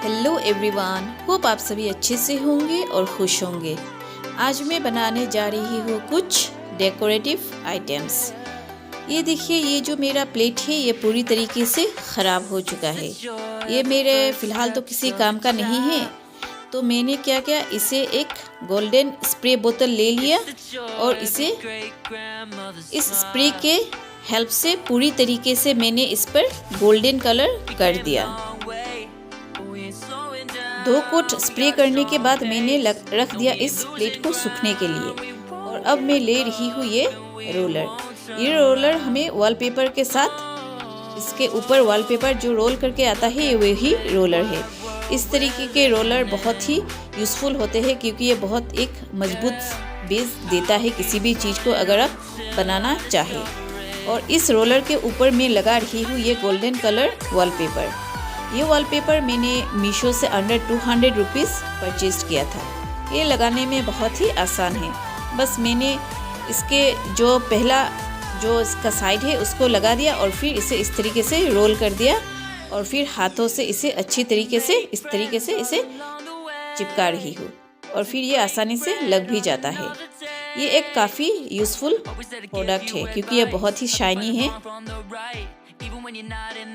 Hello everyone, hope आप सभी अच्छे से होंगे और खुश होंगे। आज मैं बनाने जा रही हूँ कुछ डेकोरेटिव आइटम्स। ये देखिए, ये जो मेरा प्लेट है ये पूरी तरीके से ख़राब हो चुका है। ये मेरे फ़िलहाल तो किसी काम का नहीं है, तो मैंने क्या किया, इसे एक गोल्डन स्प्रे बोतल ले लिया और इसे इस स्प्रे के हेल्प से पूरी तरीके से मैंने इस पर गोल्डन कलर कर दिया। 2 कोट स्प्रे करने के बाद मैंने रख दिया इस प्लेट को सूखने के लिए। और अब मैं ले रही हूँ ये रोलर। ये रोलर हमें वॉलपेपर के साथ, इसके ऊपर वॉलपेपर जो रोल करके आता है ये वही रोलर है। इस तरीके के रोलर बहुत ही यूज़फुल होते हैं क्योंकि ये बहुत एक मजबूत बेस देता है किसी भी चीज़ को अगर आप बनाना चाहें। और इस रोलर के ऊपर मैं लगा रही हूँ ये गोल्डन कलर वॉलपेपर। ये वॉलपेपर मैंने मीशो से अंडर 200 रुपीज़ परचेज किया था। ये लगाने में बहुत ही आसान है। बस मैंने इसके जो पहला जो इसका साइड है उसको लगा दिया और फिर इसे इस तरीके से रोल कर दिया और फिर हाथों से इसे अच्छी तरीके से इस तरीके से इसे चिपका रही हूँ और फिर ये आसानी से लग भी जाता है। ये एक काफ़ी यूज़फुल प्रोडक्ट है क्योंकि ये बहुत ही शाइनी है।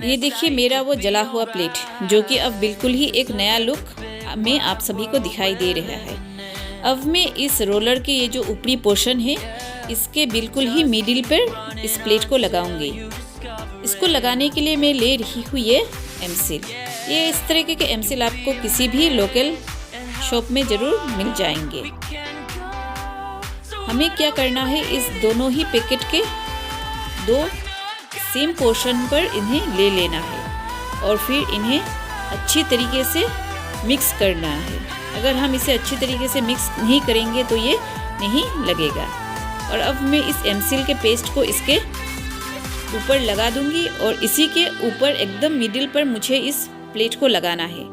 ये देखिए मेरा वो जला हुआ प्लेट जो कि अब बिल्कुल ही एक नया लुक में आप सभी को दिखाई दे रहा है। अब मैं इस रोलर के ये जो ऊपरी पोर्शन है इसके बिल्कुल ही मिडिल पर इस प्लेट को लगाऊंगी। इसको लगाने के लिए मैं ले रही हूँ ये एमसिल। ये इस तरीके के एमसिल आपको किसी भी लोकल शॉप में ज़रूर मिल जाएंगे। हमें क्या करना है, इस दोनों ही पैकेट के 2 सेम पोर्शन पर इन्हें ले लेना है और फिर इन्हें अच्छी तरीके से मिक्स करना है। अगर हम इसे अच्छी तरीके से मिक्स नहीं करेंगे तो ये नहीं लगेगा। और अब मैं इस एमसिल के पेस्ट को इसके ऊपर लगा दूंगी और इसी के ऊपर एकदम मिडिल पर मुझे इस प्लेट को लगाना है।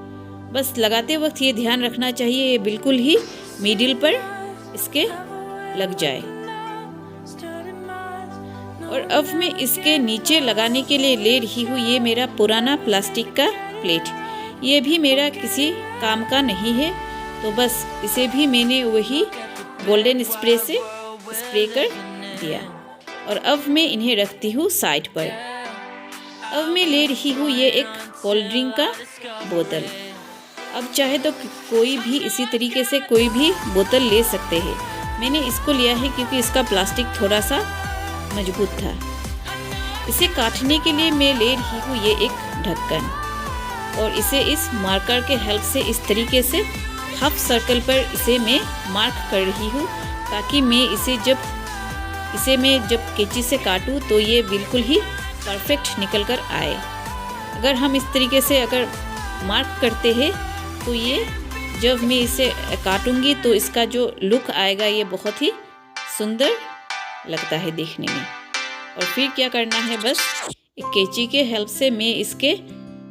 बस लगाते वक्त ये ध्यान रखना चाहिए ये बिल्कुल ही मिडिल पर इसके लग जाए। और अब मैं इसके नीचे लगाने के लिए ले रही हूँ ये मेरा पुराना प्लास्टिक का प्लेट। ये भी मेरा किसी काम का नहीं है, तो बस इसे भी मैंने वही गोल्डन स्प्रे से स्प्रे कर दिया। और अब मैं इन्हें रखती हूँ साइड पर। अब मैं ले रही हूँ ये एक कोल्ड ड्रिंक का बोतल। अब चाहे तो कोई भी इसी तरीके से कोई भी बोतल ले सकते हैं। मैंने इसको लिया है क्योंकि इसका प्लास्टिक थोड़ा सा मजबूत था। इसे काटने के लिए मैं ले रही हूँ ये एक ढक्कन और इसे इस मार्कर के हेल्प से इस तरीके से हाफ सर्कल पर इसे मैं मार्क कर रही हूँ ताकि मैं इसे जब कैंची से काटूँ तो ये बिल्कुल ही परफेक्ट निकल कर आए। अगर हम इस तरीके से अगर मार्क करते हैं तो ये जब मैं इसे काटूंगी तो इसका जो लुक आएगा ये बहुत ही सुंदर लगता है देखने में। और फिर क्या करना है, बस एक कैंची के हेल्प से मैं इसके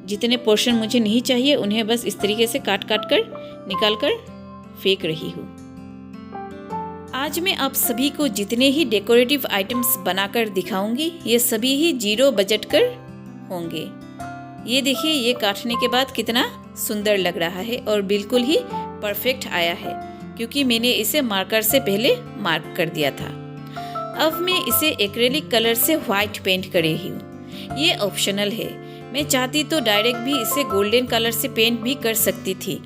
जितने पोर्शन मुझे नहीं चाहिए उन्हें बस इस तरीके से काट कर निकाल कर फेंक रही हूँ। आज मैं आप सभी को जितने ही डेकोरेटिव आइटम्स बनाकर दिखाऊंगी ये सभी ही 0 बजट कर होंगे। ये देखिए, ये काटने के बाद कितना सुंदर लग रहा है और बिल्कुल ही परफेक्ट आया है क्योंकि मैंने इसे मार्कर से पहले मार्क कर दिया था। अब मैं इसे एक्रेलिक कलर से व्हाइट पेंट कर रही हूँ। ये ऑप्शनल है, मैं चाहती तो डायरेक्ट भी इसे गोल्डन कलर से पेंट भी कर सकती थी,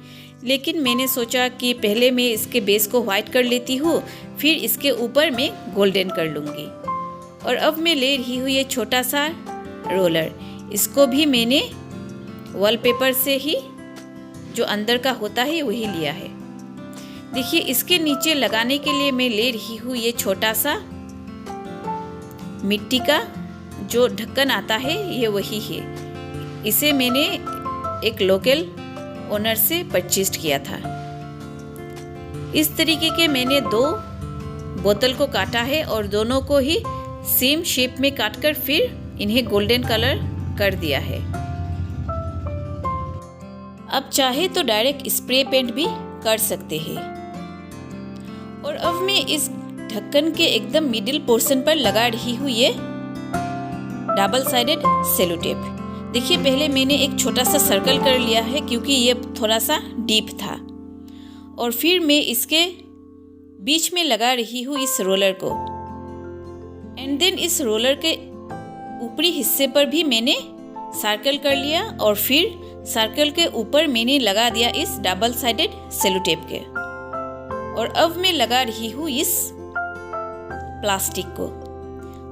लेकिन मैंने सोचा कि पहले मैं इसके बेस को व्हाइट कर लेती हूँ फिर इसके ऊपर मैं गोल्डन कर लूँगी। और अब मैं ले रही हूँ ये छोटा सा रोलर। इसको भी मैंने वॉलपेपर से ही जो अंदर का होता है वही लिया है। देखिए, इसके नीचे लगाने के लिए मैं ले रही हूँ ये छोटा सा मिट्टी का जो ढक्कन आता है ये वही है। इसे मैंने एक लोकल ओनर से परचेज किया था। इस तरीके के मैंने 2 बोतल को काटा है और दोनों को ही सेम शेप में काटकर फिर इन्हें गोल्डन कलर कर दिया है। अब चाहे तो डायरेक्ट स्प्रे पेंट भी कर सकते हैं। और अब मैं इस ढक्कन के एकदम मिडिल पोर्शन पर लगा रही हूँ ये डबल साइडेड सेलो टेप। देखिए पहले मैंने एक छोटा सा सर्कल कर लिया है क्योंकि ये थोड़ा सा डीप था, और फिर मैं इसके बीच में लगा रही हूँ इस रोलर को। एंड देन इस रोलर के ऊपरी हिस्से पर भी मैंने सर्कल कर लिया, और फिर सर्कल के ऊपर मैंने लगा दिया इस डबल साइडेड सेलो टेप के। और अब मैं लगा रही हूँ इस प्लास्टिक को,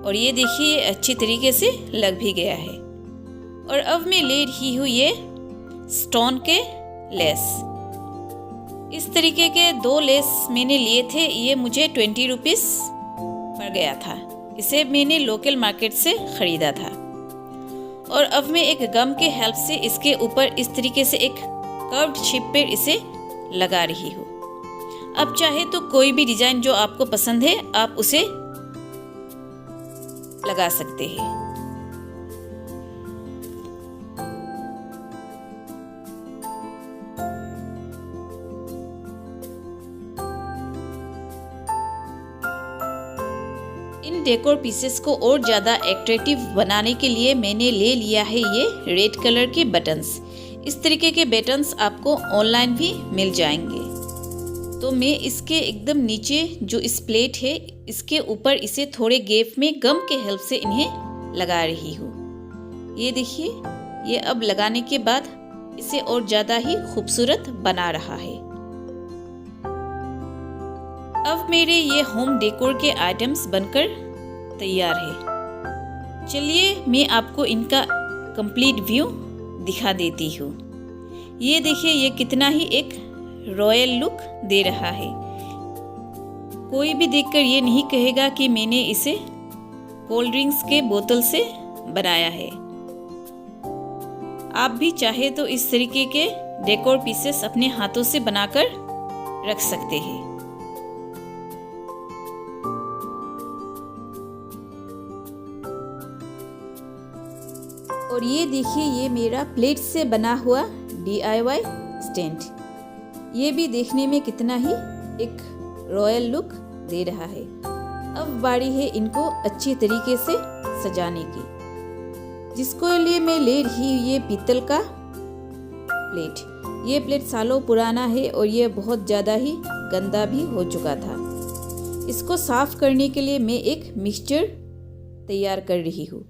और ये देखिए अच्छी तरीके से लग भी गया है। और अब मैं ले रही हूँ ये स्टोन के लेस। इस तरीके के 2 लेस मैंने लिए थे, ये मुझे 20 रुपीज़ पड़ गया था। इसे मैंने लोकल मार्केट से ख़रीदा था। और अब मैं एक गम के हेल्प से इसके ऊपर इस तरीके से एक कर्व्ड शेप पर इसे लगा रही हूँ। अब चाहे तो कोई भी डिज़ाइन जो आपको पसंद है आप उसे लगा सकते हैं। इन डेकोर पीसेस को और ज़्यादा एट्रैक्टिव बनाने के लिए मैंने ले लिया है ये रेड कलर के बटन्स। इस तरीके के बटन्स आपको ऑनलाइन भी मिल जाएंगे। तो मैं इसके एकदम नीचे जो इस प्लेट है इसके ऊपर इसे थोड़े गैप में गम के हेल्प से इन्हें लगा रही हूँ। ये देखिए, ये अब लगाने के बाद इसे और ज़्यादा ही खूबसूरत बना रहा है। अब मेरे ये होम डेकोर के आइटम्स बनकर तैयार है। चलिए मैं आपको इनका कंप्लीट व्यू दिखा देती हूँ। ये देखिए, ये कितना ही एक रॉयल लुक दे रहा है। कोई भी देखकर ये नहीं कहेगा कि मैंने इसे कोल्ड ड्रिंक्स के बोतल से बनाया है। आप भी चाहे तो इस तरीके के डेकोर पीसेस अपने हाथों से बनाकर रख सकते हैं। और ये देखिए, ये मेरा प्लेट से बना हुआ DIY स्टैंड। ये भी देखने में कितना ही एक रॉयल लुक दे रहा है। अब बारी है इनको अच्छी तरीके से सजाने की, जिसको लिए मैं ले रही हूँ ये पीतल का प्लेट। ये प्लेट सालों पुराना है और ये बहुत ज़्यादा ही गंदा भी हो चुका था। इसको साफ करने के लिए मैं एक मिक्सचर तैयार कर रही हूँ,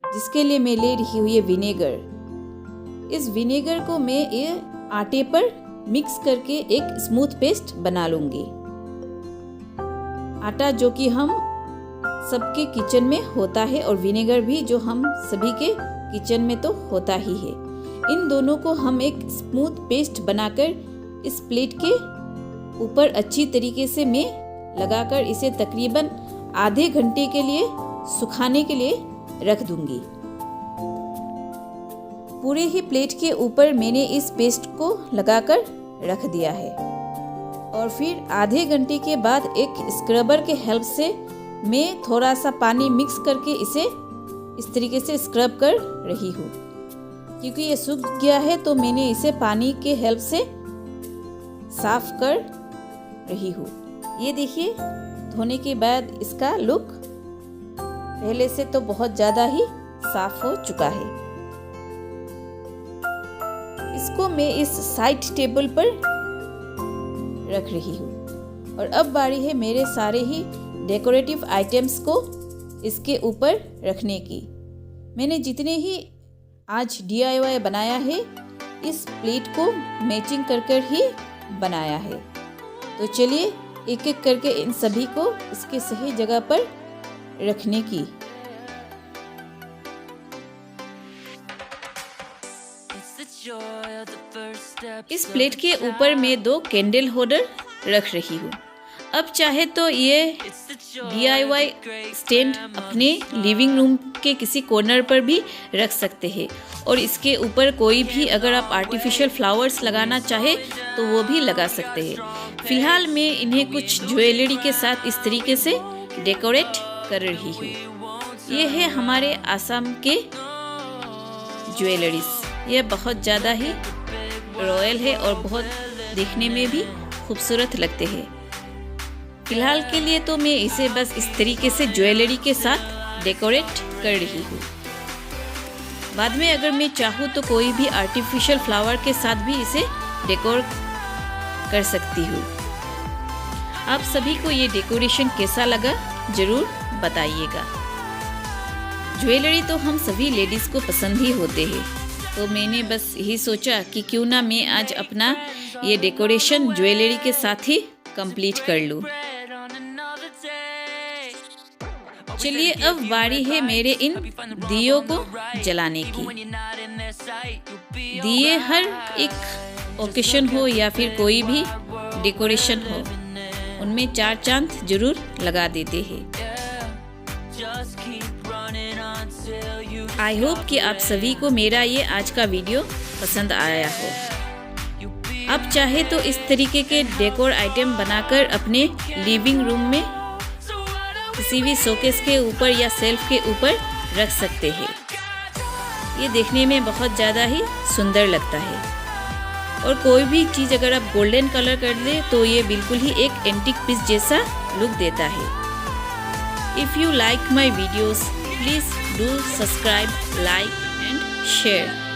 जिसके लिए मैं ले रही हूँ ये विनेगर। इस विनेगर को मैं ये आटे पर मिक्स करके एक स्मूथ पेस्ट बना लूँगी। आटा जो कि हम सबके किचन में होता है और विनेगर भी जो हम सभी के किचन में तो होता ही है। इन दोनों को हम एक स्मूथ पेस्ट बनाकर इस प्लेट के ऊपर अच्छी तरीके से मैं लगाकर इसे तकरीबन आधे घंटे के लिए सुखाने के लिए रख दूंगी। पूरे ही प्लेट के ऊपर मैंने इस पेस्ट को लगाकर रख दिया है, और फिर आधे घंटे के बाद एक स्क्रबर के हेल्प से मैं थोड़ा सा पानी मिक्स करके इसे इस तरीके से स्क्रब कर रही हूँ। क्योंकि ये सूख गया है तो मैंने इसे पानी के हेल्प से साफ कर रही हूँ। ये देखिए, धोने के बाद इसका लुक पहले से तो बहुत ज़्यादा ही साफ हो चुका है। इसको मैं इस साइड टेबल पर रख रही हूँ। और अब बारी है मेरे सारे ही डेकोरेटिव आइटम्स को इसके ऊपर रखने की। मैंने जितने ही आज DIY बनाया है इस प्लेट को मैचिंग कर ही बनाया है। तो चलिए एक एक करके इन सभी को इसके सही जगह पर रखने की। इस प्लेट के ऊपर मैं 2 कैंडल होल्डर रख रही हूँ। अब चाहे तो ये DIY स्टैंड अपने लिविंग रूम के किसी कॉर्नर पर भी रख सकते हैं, और इसके ऊपर कोई भी अगर आप आर्टिफिशियल फ्लावर्स लगाना चाहे तो वो भी लगा सकते हैं। फिलहाल मैं इन्हें कुछ ज्वेलरी के साथ इस तरीके से डेकोरेट कर रही हूँ। ये है हमारे आसाम के ज्वेलरीज। ये बहुत ज़्यादा ही रॉयल है और बहुत देखने में भी खूबसूरत लगते हैं। फिलहाल के लिए तो मैं इसे बस इस तरीके से ज्वेलरी के साथ डेकोरेट कर रही हूँ। बाद में अगर मैं चाहूँ तो कोई भी आर्टिफिशियल फ्लावर के साथ भी इसे डेकोर कर सकती हूँ। आप सभी को ये डेकोरेशन कैसा लगा ज़रूर बताइएगा। ज्वेलरी तो हम सभी लेडीज़ को पसंद ही होते हैं, तो मैंने बस यही सोचा कि क्यों ना मैं आज अपना ये डेकोरेशन ज्वेलरी के साथ ही कंप्लीट कर लूँ। चलिए अब बारी है मेरे इन दियों को जलाने की। दिए हर एक ओकेशन हो या फिर कोई भी डेकोरेशन हो, उनमें 4 चांद जरूर लगा देते हैं। आई होप कि आप सभी को मेरा ये आज का वीडियो पसंद आया हो। आप चाहे तो इस तरीके के डेकोर आइटम बनाकर अपने लिविंग रूम में किसी भी शोकेस के ऊपर या सेल्फ के ऊपर रख सकते हैं। ये देखने में बहुत ज़्यादा ही सुंदर लगता है। और कोई भी चीज़ अगर आप गोल्डन कलर कर दें तो ये बिल्कुल ही एक एंटीक पीस जैसा लुक देता है। If you like my videos, please do subscribe, like and share.